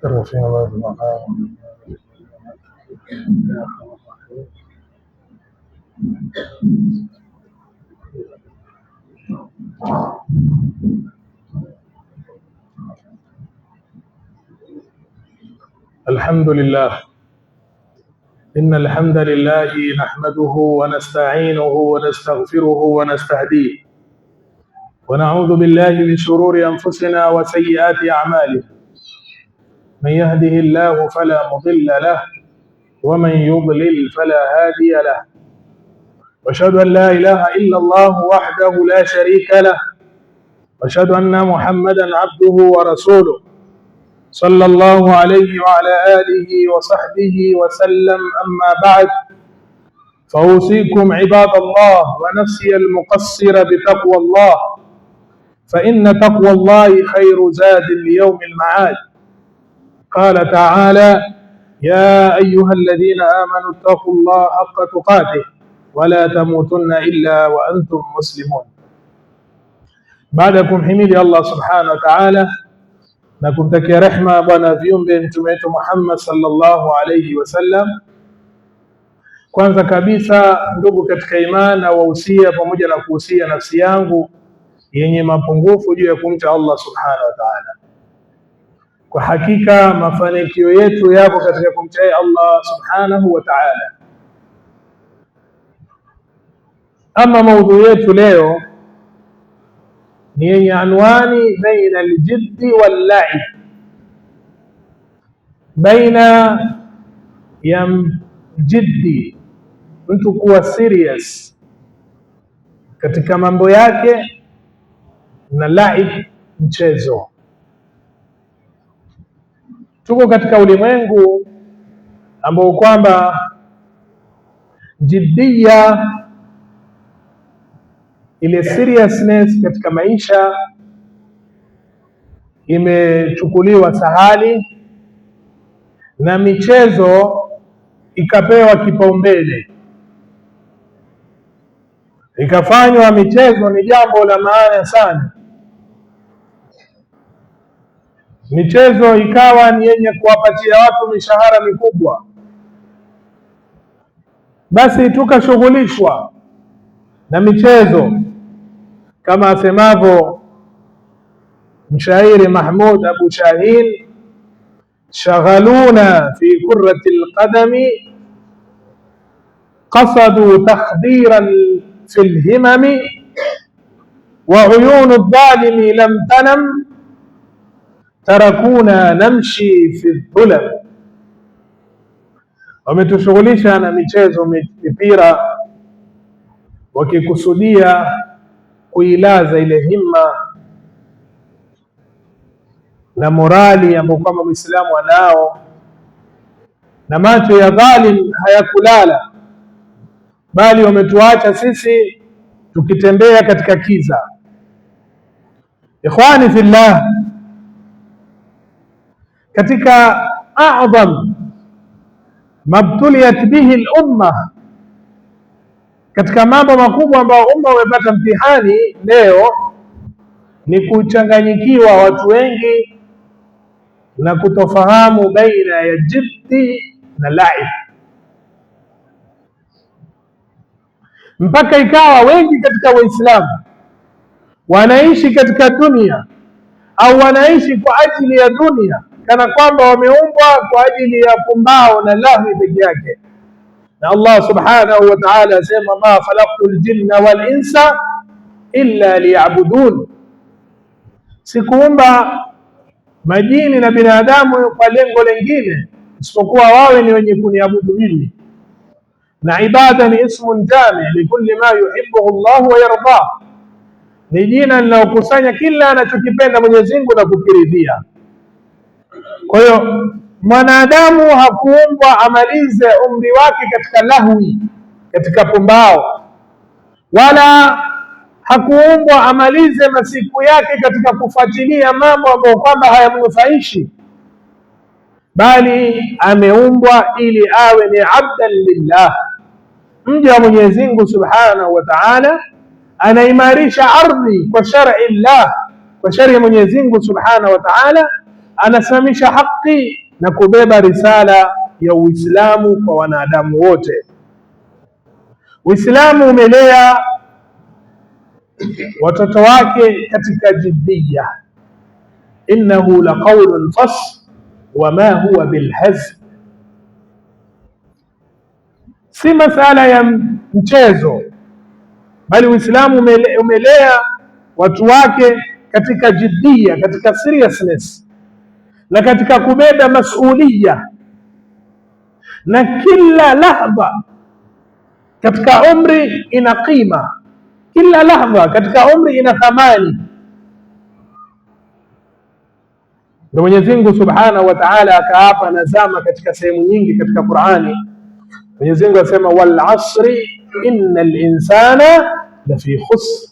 رفيع الله المقام. الحمد لله، إن الحمد لله نحمده ونستعينه ونستغفره ونستهديه ونعوذ بالله من شرور أنفسنا وسيئات أعمالنا. من يهده الله فلا مضل له ومن يضلل فلا هادي له، وأشهد أن لا إله إلا الله وحده لا شريك له، وأشهد أن محمدا عبده ورسوله صلى الله عليه وعلى آله وصحبه وسلم. أما بعد، فأوصيكم عباد الله ونفسي المقصر بتقوى الله، فإن تقوى الله خير زاد ليوم المعاد. قال تعالى: يا أيها الذين آمنوا اتقوا الله حق تقاته ولا تموتن إلا وأنتم مسلمون. بعدكم حميد الله سبحانه وتعالى na kumtakia rehma bwana viumbe mtume wetu Muhammad sallallahu alayhi wasallam. Kwanza kabisa, ndugu katika imani, na wahusia pamoja na kuhusia nafsi yangu yenye mapungufu juu ya kumcha Allah subhanahu wa ta'ala. Kwa hakika mafanikio yetu yapo katika kumcha Allah subhanahu wa ta'ala. Ama maudhui yetu leo ni yenye anwani baina aljiddi wallaib, baina ya jiddi, mtu kuwa serious katika mambo yake, na laib, mchezo. Tuko katika ulimwengu ambao kwamba jiddia, ile seriousness katika maisha, imechukuliwa sahali na michezo ikapewa kipaumbele, ikafanywa michezo ni jambo la maana sana. Michezo ikawa ni yenye kuwapatia watu mishahara mikubwa, basi tukashughulishwa na michezo, kama asemavyo mshairi Mahmud Abu Shahin: shaghaluna fi kurrati alqadami qasadu takhdiran fi alhimami wa uyunu aldhalimi lam tanam tarakuna namshi fi dhulam. Wametushughulisha na michezo, mipira, wakikusudia kuilaza ile himma na morali ambayo kama Muislamu anao, na macho ya dhalim hayakulala, bali wametuacha sisi tukitembea katika kiza. Ikhwani fillah, katika a'zam mabtuliyat bihi al-umma, katika mambo makubwa ambayo umma umepata mtihani leo, ni kuchanganyikiwa watu wengi na kutofahamu baina ya jiddi na laib, mpaka ikawa wengi katika Waislamu wanaishi katika dunia au wanaishi kwa ajili ya dunia, kana kwamba wameumbwa kwa ajili ya pumbao na lahwi peke yake. Na Allah subhanahu wa ta'ala asema: ma khalaqtul jinna wal insa illa liya'budun, sikuumba majini na binadamu kwa lengo lingine isipokuwa wawe ni wenye kuniabudu mimi. Na ibada ni ismun jami likulli ma yuhibbuhu Allah wa yarda, ni jina linalokusanya kila anachokipenda Mwenyezi Mungu na kukiridhia. Kwa hiyo mwanadamu hakuumbwa amalize umri wake katika lahwi, katika pumbao, wala hakuumbwa amalize masiku yake katika kufuatilia mambo ambayo kwamba hayamnufaishi, bali ameumbwa ili awe ni abdan lillah, mja wa Mwenyezi Mungu subhanahu wa ta'ala. Anaimarisha ardhi kwa shar'i llah, kwa sharia Mwenyezi Mungu subhanahu wa ta'ala, anasimamisha haki na kubeba risala ya Uislamu kwa wanadamu wote. Uislamu umelea watoto wake katika jiddiya, innahu laqawlun fasl wama huwa bilhazl. Si masala ya mchezo, bali Uislamu umelea watu wake katika jiddiya, katika seriousness na katika kubeba masuliya, na kila lahdha katika umri ina qima, kila lahdha katika umri ina thamani. Ndio Mwenyezi Mungu Subhanahu wa Ta'ala akaapa na zama katika sehemu nyingi katika Qur'ani. Mwenyezi Mungu asema wal asri innal insana lafi khusr.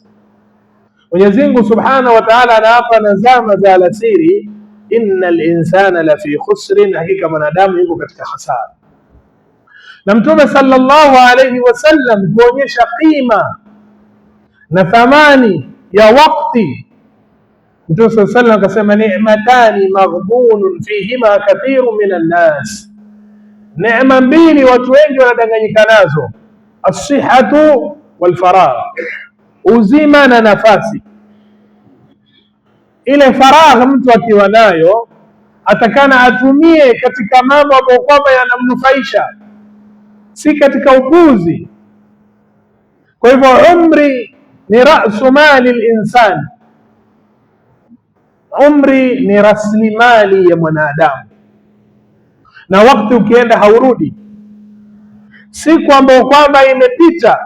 Mwenyezi Mungu Subhanahu wa Ta'ala anaapa na zama za alasiri, innal insana lafi khusr, hakika mwanadamu yuko katika hasara. Na Mtume sallallahu alayhi wasallam kuonyesha qima na thamani ya wakati, Mtume sallallahu alayhi wasallam akasema ni'matani maghbunun fihima kathirun minan nas, neema mbili watu wengi wanadanganyika nazo, as-sihhatu wal faragh, uzima na nafasi. Ile faragh mtu akiwa nayo atakana atumie katika mambo ambayo kwamba yanamnufaisha, si katika upuzi. Kwa hivyo umri ni rasu mali al-insan, umri ni rasilimali ya mwanadamu, na wakati ukienda haurudi. Siku ambayo kwamba imepita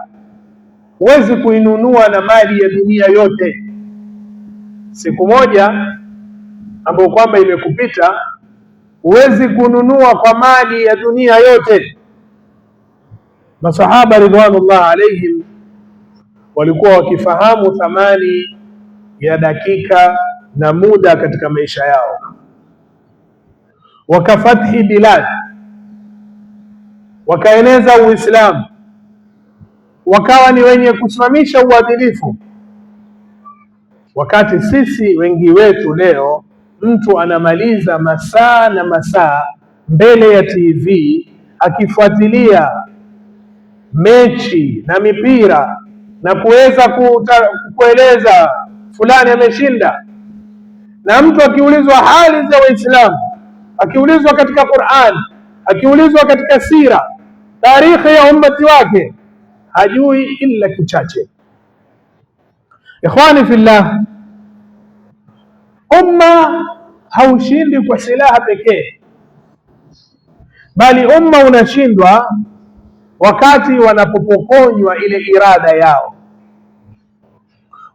huwezi kuinunua na mali ya dunia yote. Siku moja ambayo kwamba imekupita huwezi kununua kwa mali ya dunia yote. Masahaba ridwanullah alaihim walikuwa wakifahamu thamani ya dakika na muda katika maisha yao. Wakafathi bilad, wakaeneza Uislamu, wakawa ni wenye kusimamisha uadilifu. Wakati sisi wengi wetu leo, mtu anamaliza masaa na masaa mbele ya TV akifuatilia mechi na mipira na kuweza kueleza fulani ameshinda. Na mtu akiulizwa hali za Waislamu, akiulizwa katika Qur'an, akiulizwa katika sira, tarikhi ya ummati wake, hajui illa kichache. Ikhwani fillah, umma haushindi kwa silaha pekee, bali umma unashindwa wakati wanapopokonywa ile irada yao,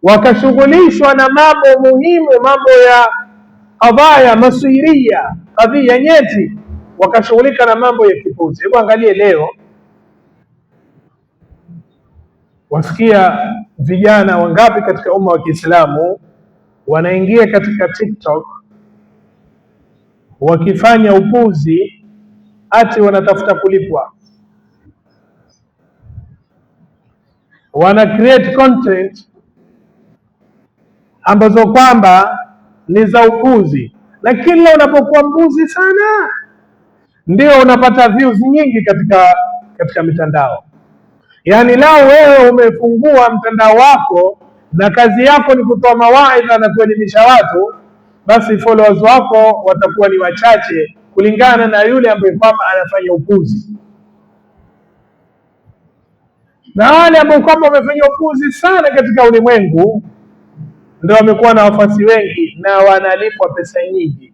wakashughulishwa na mambo muhimu, mambo ya qadaya masiria, kadhia nyeti, wakashughulika na mambo ya kipuzi. Hebu angalie leo, wasikia vijana wangapi katika umma wa Kiislamu wanaingia katika TikTok wakifanya upuzi ati wanatafuta kulipwa, wana create content ambazo kwamba ni za upuzi, na kila unapokuwa mbuzi sana ndio unapata views nyingi katika mitandao. Yani lao wewe umefungua mtandao wako na kazi yako ni kutoa mawaidha na kuelimisha watu, basi followers wako watakuwa ni wachache kulingana na yule ambaye kwamba anafanya upuzi. Na wale ambao kwamba wamefanya upuzi sana katika ulimwengu ndio wamekuwa na wafuasi wengi na wanalipwa pesa nyingi.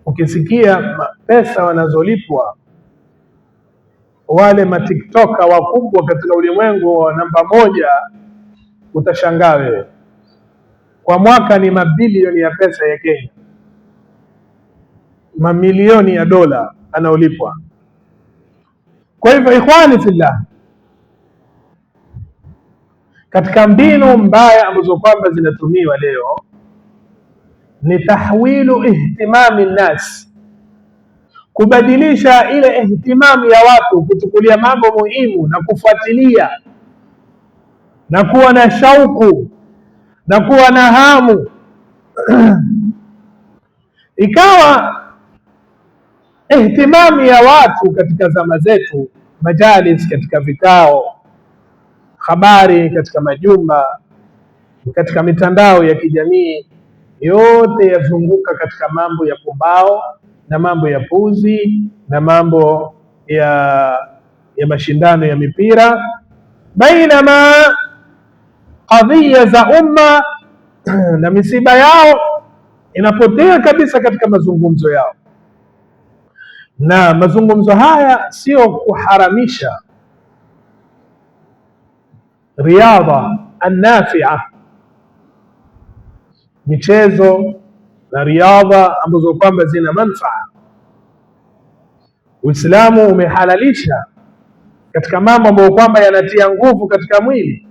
Ukisikia pesa wanazolipwa wale matiktoka wakubwa katika ulimwengu wa namba moja, utashangaa wewe. Kwa mwaka ni mabilioni ya pesa ya Kenya, mamilioni ya dola anaolipwa. Kwa hivyo ikhwani fillah, katika mbinu mbaya ambazo kwamba zinatumiwa leo ni tahwilu ihtimami nnas, kubadilisha ile ihtimamu ya watu kuchukulia mambo muhimu na kufuatilia na kuwa na shauku na kuwa na hamu Ikawa ihtimami ya watu katika zama zetu, majalis, katika vikao, habari katika majumba, katika mitandao ya kijamii, yote yazunguka katika mambo ya pumbao na mambo ya puzi na mambo ya mashindano ya mipira, bainama kadhia za umma na misiba yao inapotea kabisa katika mazungumzo yao. Na mazungumzo haya sio kuharamisha riadha annafia, michezo na riadha ambazo kwamba zina manfaa. Uislamu umehalalisha katika mambo ambayo kwamba yanatia nguvu katika mwili,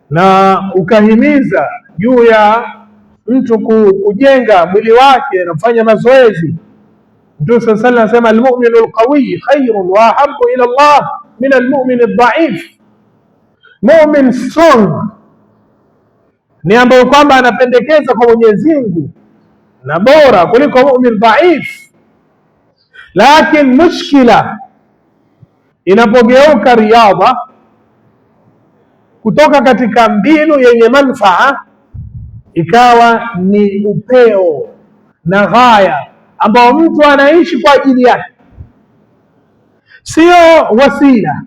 na ukahimiza juu ya mtu kujenga mwili wake na kufanya mazoezi. Mtume sallallahu alayhi wasallam anasema almu'minu alqawi khairun wa ahabbu ila Allah min almu'min aldha'if. Mu'min strong ni ambaye kwamba anapendekeza kwa Mwenyezi Mungu na bora kuliko mu'min dhaif. Lakini mushkila inapogeuka riadha kutoka katika mbinu yenye manfaa ikawa ni upeo na ghaya ambao mtu anaishi kwa ajili yake, sio wasila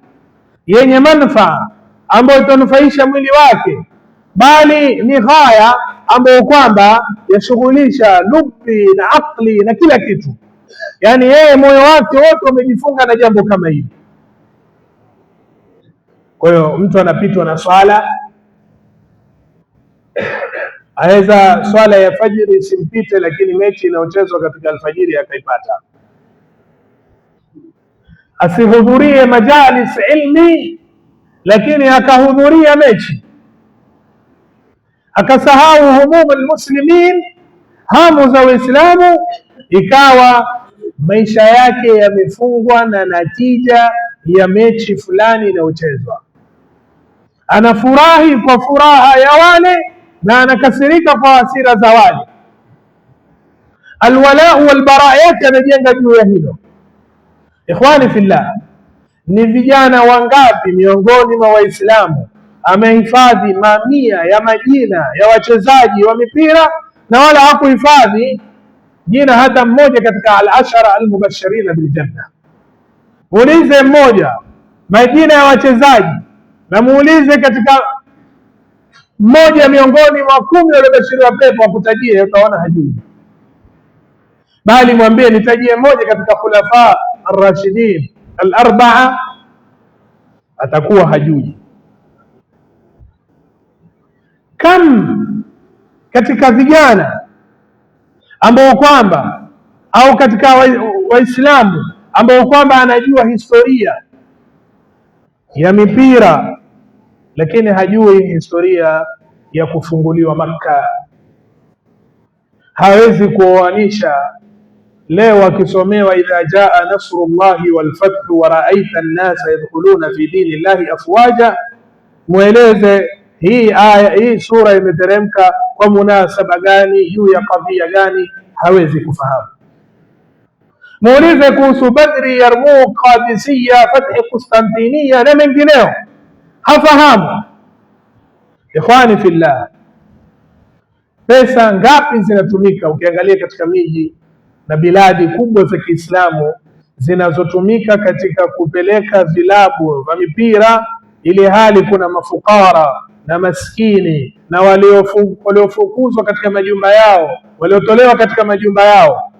yenye manfaa ambayo itanufaisha mwili wake, bali ni ghaya ambayo kwamba yashughulisha lubbi na akli na kila kitu. Yani yeye moyo wake wote umejifunga na jambo kama hili. Kwa hiyo mtu anapitwa na swala, aweza swala ya fajiri isimpite, lakini mechi inayochezwa katika alfajiri akaipata. Asihudhurie majalis ilmi, lakini akahudhuria mechi, akasahau humum almuslimin, hamu za Uislamu, ikawa maisha yake yamefungwa na natija ya mechi fulani inayochezwa. Anafurahi kwa furaha ya wale na anakasirika kwa hasira za wale. Alwalau walbara yake anajenga juu ya hilo. Ikhwani fillah, ni vijana wangapi miongoni mwa Waislamu amehifadhi mamia ya majina ya wachezaji wa mipira na wala hakuhifadhi jina hata mmoja katika al-ashara al-mubashirina bil janna? Muulize mmoja majina ya wachezaji na muulize katika mmoja miongoni mwa 10 waliobashiriwa pepo akutajie, utaona hajui. Bali mwambie nitajie mmoja katika khulafa ar-rashidin al-arba'a, atakuwa hajui. Kam katika vijana ambao kwamba au katika Waislamu ambao kwamba anajua historia ya mipira lakini hajui historia ya kufunguliwa Makka. Hawezi kuoanisha. Leo akisomewa idha jaa nasrullahi walfathu wa raaita an-nasa yadkhuluna fi dinillahi afwaja, mueleze hii aya, hii sura imeteremka kwa munasaba gani, juu ya kadhia gani? Hawezi kufahamu. Muulize kuhusu Badri, Yarmouk, Qadisiyya, Fathi Konstantinia na mengineo, hafahamu. Ikhwani fillah, pesa ngapi zinatumika ukiangalia katika miji na biladi kubwa za Kiislamu zinazotumika katika kupeleka vilabu vya mipira, ili hali kuna mafukara na maskini na waliofukuzwa katika majumba yao, waliotolewa katika majumba yao,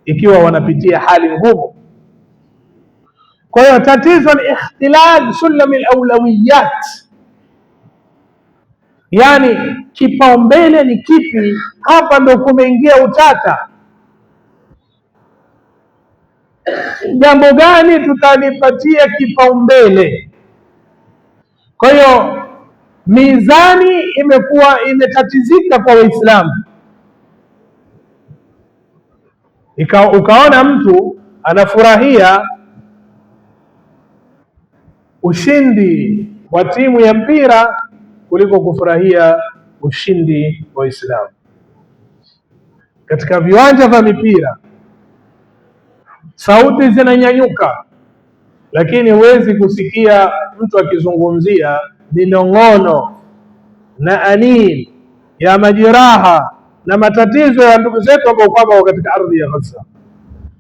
ikiwa wanapitia hali ngumu. Kwa hiyo tatizo ni ikhtilal sulam alawlawiyat, yani kipaumbele ni kipi? Hapa ndo kumeingia utata. Jambo gani tutalipatia kipaumbele? Kwa hiyo mizani imekuwa imetatizika kwa Waislamu. Ukaona mtu anafurahia ushindi wa timu ya mpira kuliko kufurahia ushindi wa Uislamu. katika viwanja vya mipira, sauti zinanyanyuka, lakini huwezi kusikia mtu akizungumzia minong'ono na anil ya majeraha na matatizo ya ndugu zetu ambao kwamba katika ardhi ya Gaza.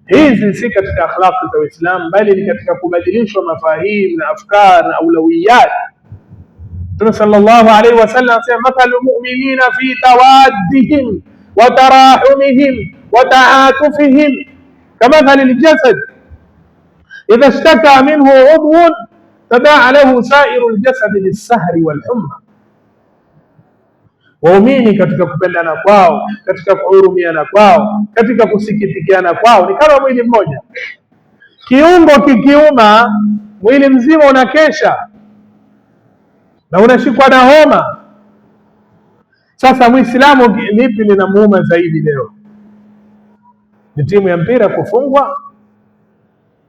Hizi si katika akhlaqi za Uislamu, bali ni katika kubadilishwa mafahimu na afkar na aulawiyat. Mtume sallallahu alaihi wasallam asema, mathalu mu'minina fi tawaddihim wa tarahumihim wa ta'atufihim kamathali al-jasad idha ishtaka minhu udhun tadaa lahu sairu al-jasad bis-sahri wal-humma. Waumini katika kupendana kwao, katika kuhurumiana kwao, katika kusikitikiana kwao ni kama mwili mmoja. Kiungo kikiuma, mwili mzima unakesha na unashikwa na homa. Sasa Muislamu lipi linamuuma zaidi leo? Ni timu ya mpira kufungwa,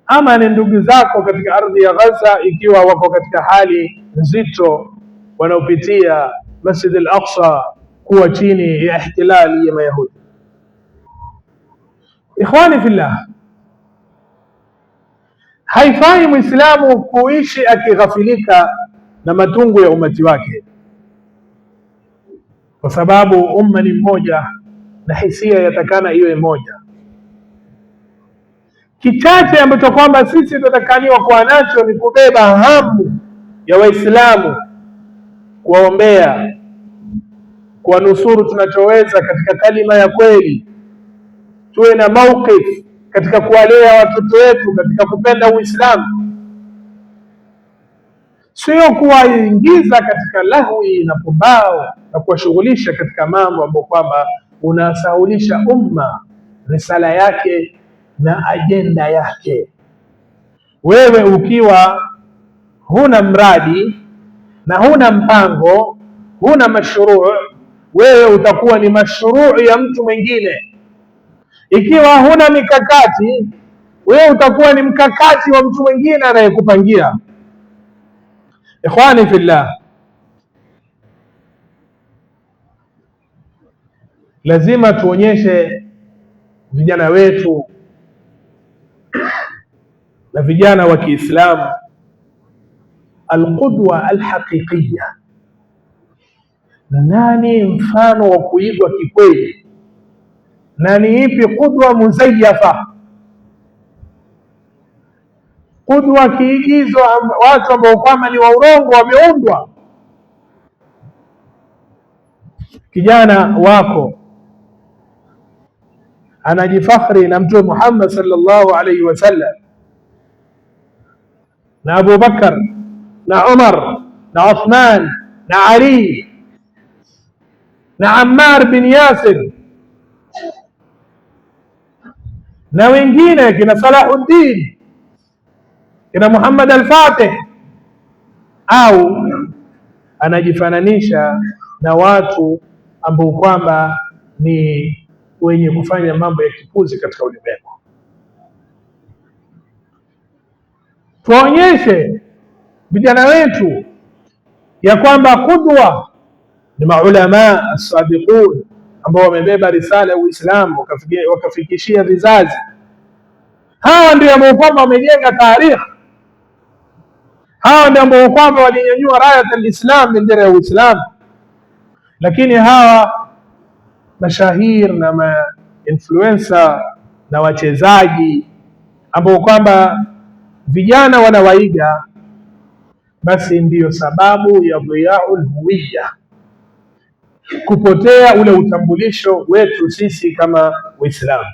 ama ni ndugu zako katika ardhi ya Gaza ikiwa wako katika hali nzito wanaopitia Masjid al-Aqsa kuwa chini ya ihtilali ya Mayahudi? Ikhwani fillah, haifai Muislamu kuishi akighafilika na matungu ya umati wake, kwa sababu umma ni mmoja na hisia yatakana iwe moja. Kichache ambacho kwamba sisi tutakaniwa kuwa nacho ni kubeba hamu ya Waislamu, kuwaombea, kuwanusuru tunachoweza katika kalima ya kweli. Tuwe na mawqif katika kuwalea watoto wetu katika kupenda Uislamu, sio kuwaingiza katika lahwi na pumbao na kuwashughulisha katika mambo ambayo kwamba unasahulisha umma risala yake na ajenda yake. Wewe ukiwa huna mradi na huna mpango, huna mashruu, wewe utakuwa ni mashruu ya mtu mwingine. Ikiwa huna mikakati, wewe utakuwa ni mkakati wa mtu mwingine anayekupangia. Ikhwani fillah, lazima tuonyeshe vijana wetu na vijana wa Kiislamu alqudwa alhaqiqiyya. Nani mfano wa kuigwa kikweli, na ni ipi qudwa muzayyafa, qudwa kiigizo, watu ambao kwamba ni wa urongo wameundwa. Kijana wako anajifakhri na Mtume Muhammad sallallahu alaihi wasallam na Abu Bakar na Umar na Uthman na Ali na Ammar bin Yasir na wengine kina Salahuddin, kina Muhammad al-Fatih, au anajifananisha na watu ambao kwamba ni wenye kufanya mambo ya kipuzi katika ulimwengu. Tuonyeshe vijana wetu ya kwamba qudwa ni maulama as-sabiqun ambao wamebeba risala ya Uislamu wakafikishia vizazi. Hawa ndio ambao kwamba wamejenga tarikh, hawa ndio ambao kwamba walinyanyua rayat al-Islam, bendera ya Uislamu. Lakini hawa mashahir na influencer na wachezaji ambao kwamba vijana wanawaiga, basi ndiyo sababu ya dhiyaul huwiya, kupotea ule utambulisho wetu sisi kama Waislamu.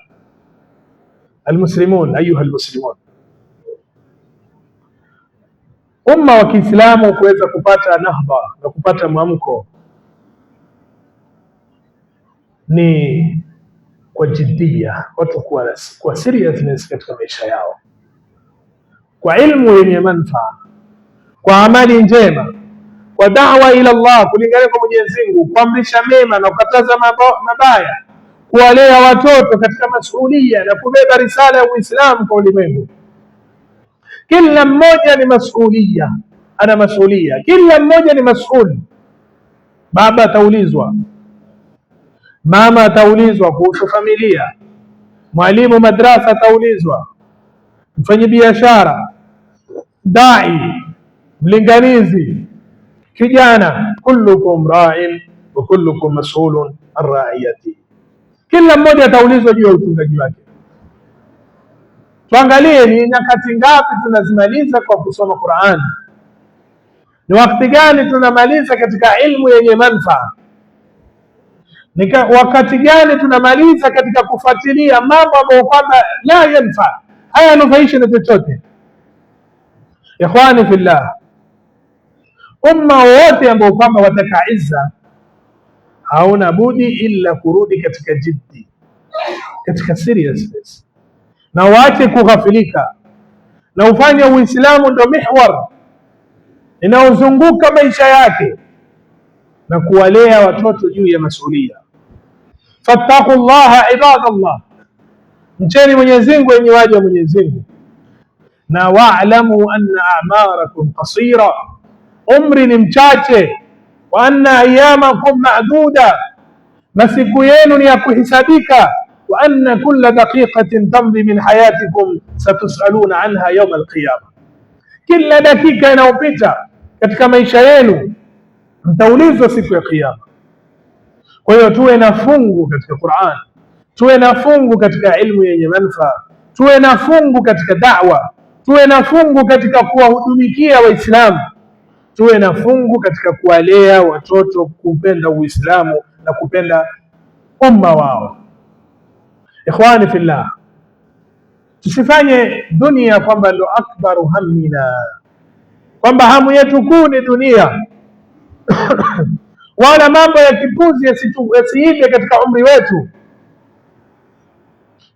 Almuslimun, ayuha almuslimun, umma wa Kiislamu kuweza kupata nahdha na kupata mwamko ni kwa jiddia, watu kwa seriousness katika maisha yao, kwa ilmu yenye manufaa, kwa amali njema, kwa da'wa ila Allah, kulingana kwa Mwenyezi Mungu, kuamrisha mema na kukataza mabaya, kuwalea watoto katika masuhulia na kubeba risala ya Uislamu kwa ulimwengu. Kila mmoja ni masuhulia, ana masuhulia, kila mmoja ni mas'ul. Baba ataulizwa, mama ataulizwa kuhusu familia, mwalimu madrasa ataulizwa, mfanyabiashara, dai, mlinganizi, kijana, kullukum ra'in wa kullukum mas'ulun an ra'iyati, kila mmoja ataulizwa juu ya uchungaji wake. Tuangalie ni nyakati ngapi tunazimaliza kwa kusoma Qur'an, ni wakati gani tunamaliza katika ilmu yenye manufaa, ni wakati gani tunamaliza katika kufuatilia mambo ambayo kwamba la yanfa, hayanufaishi na chochote. Ikhwani fillah, umma wote ambao kwamba wataka izza hauna budi illa kurudi katika jiddi, katika seriousness, na waache kughafilika, na ufanye Uislamu ndo mihwar inaozunguka maisha yake, na kuwalea watoto juu ya masulia. Fattaqullaha ibadallah, mcheni Mwenyezi Mungu yenye waja wa Mwenyezi Mungu, na wa'lamu anna a'marakum qasira, umri ni mchache, wa anna ayyamakum ma'duda, masiku yenu ni ya kuhisabika, wa anna kulla daqiqatin tamdi min hayatikum satus'aluna anha yawm al-qiyamah, kila dakika inayopita katika maisha yenu mtaulizwa siku ya Kiyama. Kwa hiyo tuwe na fungu katika Qur'an, tuwe na fungu katika ilmu yenye manufaa, tuwe na fungu katika da'wa, tuwe na fungu katika kuwahudumikia Waislamu, tuwe na fungu katika kuwalea watoto kupenda Uislamu na kupenda umma wao. Ikhwani fillah, tusifanye dunia kwamba ndo akbaru hammina, kwamba hamu yetu kuu ni dunia wala mambo ya kipuzi yasiibe katika umri wetu.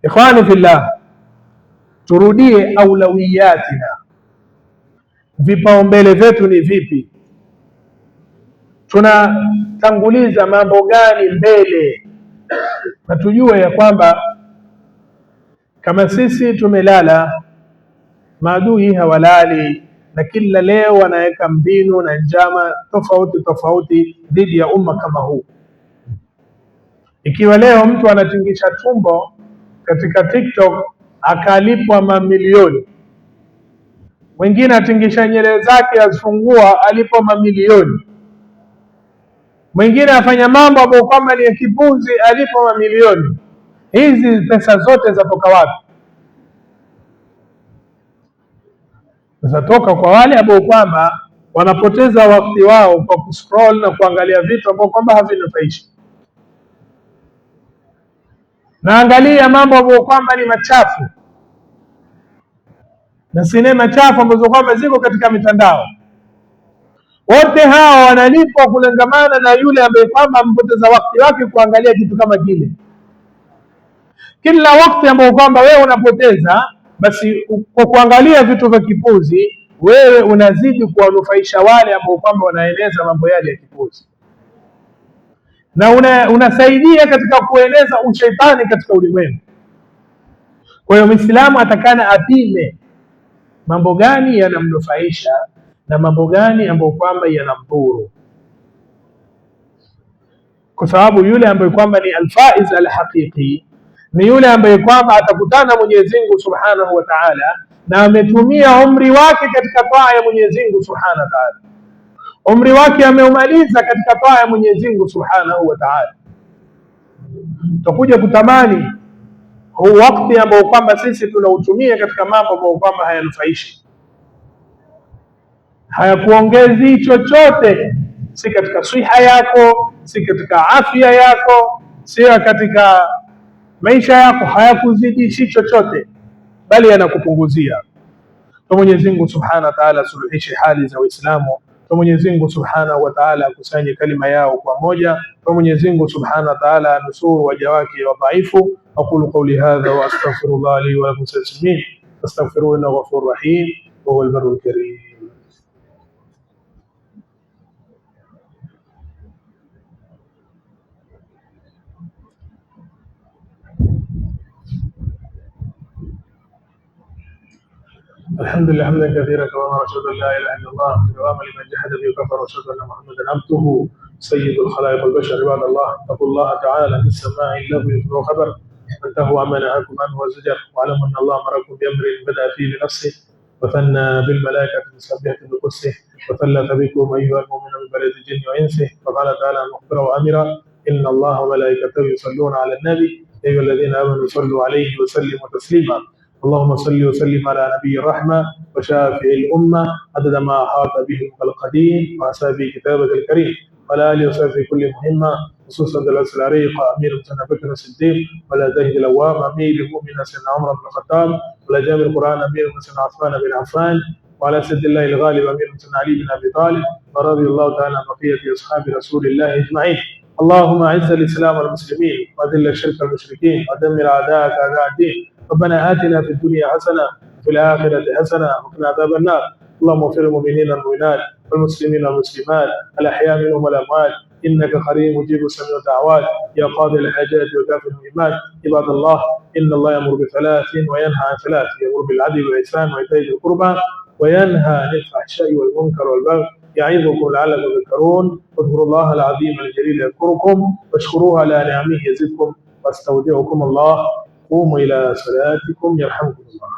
Ikhwani fillah, turudie aulawiyatina, vipaumbele vyetu ni vipi, tunatanguliza mambo gani mbele, na tujue ya kwamba kama sisi tumelala, maadui hawalali, na kila leo wanaweka mbinu na njama tofauti tofauti dhidi ya umma kama huu. Ikiwa leo mtu anatingisha tumbo katika TikTok akalipwa mamilioni, mwingine atingisha nywele zake azifungua alipwa mamilioni, mwingine afanya mambo ambayo kwamba ni ya kipuzi alipwa mamilioni, hizi pesa zote zatoka wapi? Zatoka kwa wale ambao kwamba wanapoteza wakati wao kwa kuscroll na kuangalia vitu ambavyo kwamba havinufaishi. Na angalia mambo ambayo kwamba ni machafu na sinema chafu ambazo kwamba ziko katika mitandao. Wote hao wanalipwa kulengamana na yule ambaye kwamba amepoteza wakati wake kuangalia kitu kama kile. Kila wakati ambao kwamba wewe unapoteza, basi kwa kuangalia vitu vya kipuzi, wewe unazidi kuwanufaisha wale ambao kwamba wanaeneza mambo yale ya kipuzi, na unasaidia katika kueneza ushaitani katika ulimwengu. Kwa hiyo Muislamu atakana apime mambo gani yanamnufaisha na mambo gani ambayo kwamba yanamdhuru, kwa sababu yule ambaye kwamba ni alfaiz alhaqiqi ni yule ambaye kwamba atakutana Mwenyezi Mungu Subhanahu wa Ta'ala na ametumia umri wake katika taa ya Mwenyezi Mungu Subhanahu wa Ta'ala, umri wake ameumaliza katika taa ya Mwenyezi Mungu Subhanahu wa Ta'ala. Tutakuja kutamani huu wakati ambao kwamba sisi tunautumia katika mambo ambayo kwamba hayanufaishi, hayakuongezi chochote, si katika siha yako, si katika afya yako, si katika maisha yako, hayakuzidishi chochote, bali yanakupunguzia. Kwa Mwenyezi Mungu Subhanahu wa Ta'ala suluhishe hali za Waislamu. Kwa Mwenyezi Mungu Subhanahu wa Ta'ala akusanye kalima yao kwa moja. Kwa Mwenyezi Mungu Subhanahu wa Ta'ala anusuru waja wake wadhaifu. Aqulu qawli hadha wa astaghfirullah li wa lakum sajidin astaghfiruhu innahu ghafurur rahim wa huwal barrul karim. الحمد لله حمدا كثيرا كما أشهد أن لا إله إلا الله وأمل من جحد به وكفر وأشهد أن محمدا عبده سيد الخلائق والبشر. عباد الله، اتقوا الله تعالى في السماء له يذكر خبر، وانتهوا عما نهاكم عنه وزجر، واعلموا ان الله امركم بامر بدا فيه بنفسه وثنى بالملائكه مسبحه بقدسه، وثلث بكم ايها المؤمنون من بلد الجن وانسه، وقال تعالى مخبرا وامرا: ان الله وملائكته يصلون على النبي يا ايها الذين امنوا صلوا عليه وسلموا تسليما. اللهم صل وسلم على نبي الرحمه وشافع الامه عدد ما احاط به القديم واصحابه كتابه الكريم، وعلى اله وصحبه في كل مهمه، خصوصا دلوقتي العريق امير سيدنا بكر الصديق، ولا زاهد الاواب امير المؤمنين سيدنا عمر بن الخطاب، ولا جامع القران امير سيدنا عثمان بن عفان، وعلى سيد الله الغالب امير سيدنا علي بن ابي طالب، ورضي الله تعالى عن بقيه اصحاب رسول الله اجمعين. اللهم اعز الاسلام والمسلمين واذل الشرك والمشركين ودمر اعداءك اعداء الدين. ربنا اتنا في الدنيا حسنه وفي الاخره حسنه وقنا عذاب النار. اللهم اغفر المؤمنين والمؤمنات والمسلمين والمسلمات الاحياء منهم والاموات، انك قريب مجيب سميع الدعوات يا قاضي الحاجات وكافي المهمات. عباد الله، ان الله يامر بثلاث وينهى عن ثلاث: يامر بالعدل والاحسان وايتاء ذي القربى، وينهى عن الفحشاء والمنكر والبغي، يعظكم لعلكم تذكرون. اذكروا الله العظيم الجليل يذكركم، واشكروه على نعمه يزدكم، واستودعكم الله. قوموا الى صلاتكم يرحمكم الله.